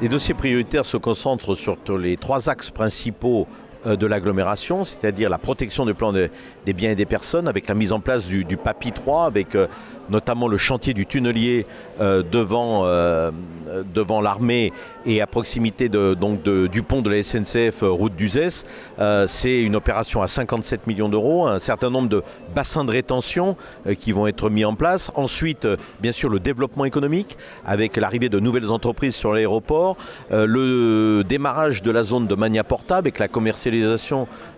Les dossiers prioritaires se concentrent sur les 3 axes principaux de l'agglomération, c'est-à-dire la protection des plans des biens et des personnes, avec la mise en place du PAPI 3, avec notamment le chantier du tunnelier devant l'armée et à proximité du pont de la SNCF route d'Uzès. C'est une opération à 57 millions d'euros, un certain nombre de bassins de rétention qui vont être mis en place. Ensuite, bien sûr, le développement économique avec l'arrivée de nouvelles entreprises sur l'aéroport, le démarrage de la zone de Magna Porta avec la commercialisation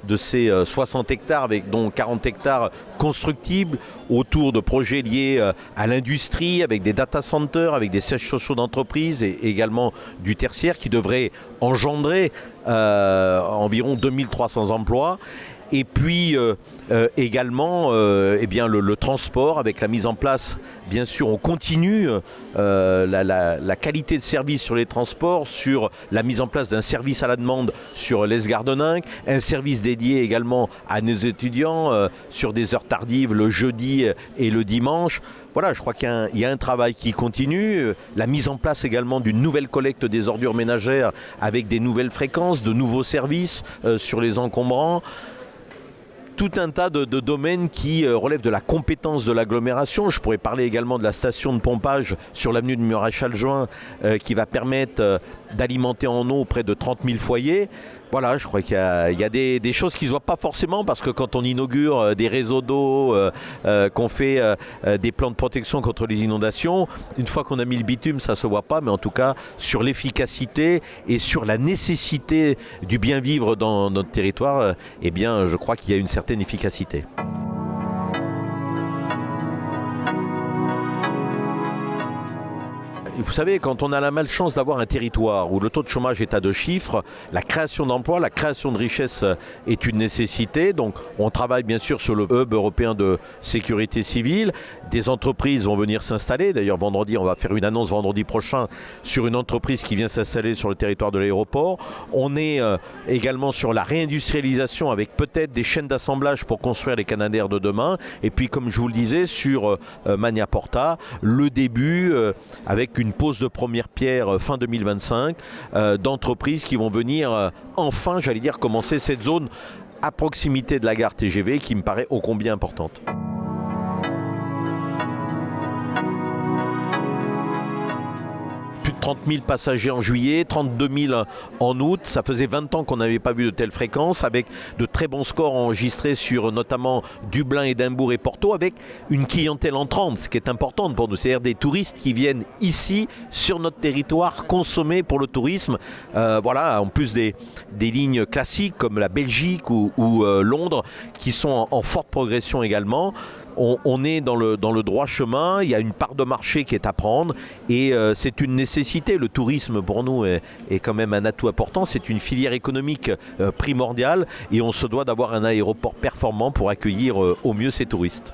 de ces 60 hectares, dont 40 hectares constructibles autour de projets liés à l'industrie, avec des data centers, avec des sièges sociaux d'entreprise et également du tertiaire qui devrait engendrer environ 2300 emplois. Et puis également le transport avec la mise en place, bien sûr on continue la qualité de service sur les transports, sur la mise en place d'un service à la demande sur l'Esgardeninck, un service dédié également à nos étudiants sur des heures tardives le jeudi et le dimanche. Voilà, je crois qu'il y a un travail qui continue, la mise en place également d'une nouvelle collecte des ordures ménagères avec des nouvelles fréquences, de nouveaux services sur les encombrants. Tout un tas de domaines qui relèvent de la compétence de l'agglomération. Je pourrais parler également de la station de pompage sur l'avenue de Maréchal-Juin qui va permettre d'alimenter en eau près de 30 000 foyers. Voilà, je crois qu'il y a des choses qui ne se voient pas forcément parce que quand on inaugure des réseaux d'eau, qu'on fait des plans de protection contre les inondations, une fois qu'on a mis le bitume, ça ne se voit pas, mais en tout cas sur l'efficacité et sur la nécessité du bien vivre dans notre territoire, je crois qu'il y a une certaine efficacité. Vous savez, quand on a la malchance d'avoir un territoire où le taux de chômage est à 2 chiffres, la création d'emplois, la création de richesses est une nécessité. Donc on travaille bien sûr sur le hub européen de sécurité civile. Des entreprises vont venir s'installer. D'ailleurs vendredi, on va faire une annonce vendredi prochain sur une entreprise qui vient s'installer sur le territoire de l'aéroport. On est également sur la réindustrialisation avec peut-être des chaînes d'assemblage pour construire les Canadair de demain. Et puis comme je vous le disais, sur Magna Porta, le début avec une pose de première pierre fin 2025 d'entreprises qui vont venir enfin, commencer cette zone à proximité de la gare TGV qui me paraît ô combien importante. Plus de 30 000 passagers en juillet, 32 000 en août. Ça faisait 20 ans qu'on n'avait pas vu de telles fréquences, avec de très bons scores enregistrés sur notamment Dublin, Édimbourg et Porto, avec une clientèle entrante, ce qui est important pour nous. C'est-à-dire des touristes qui viennent ici, sur notre territoire, consommer pour le tourisme. En plus des lignes classiques comme la Belgique ou Londres, qui sont en forte progression également. On est dans le droit chemin, il y a une part de marché qui est à prendre et c'est une nécessité. Le tourisme pour nous est quand même un atout important, c'est une filière économique primordiale et on se doit d'avoir un aéroport performant pour accueillir au mieux ces touristes.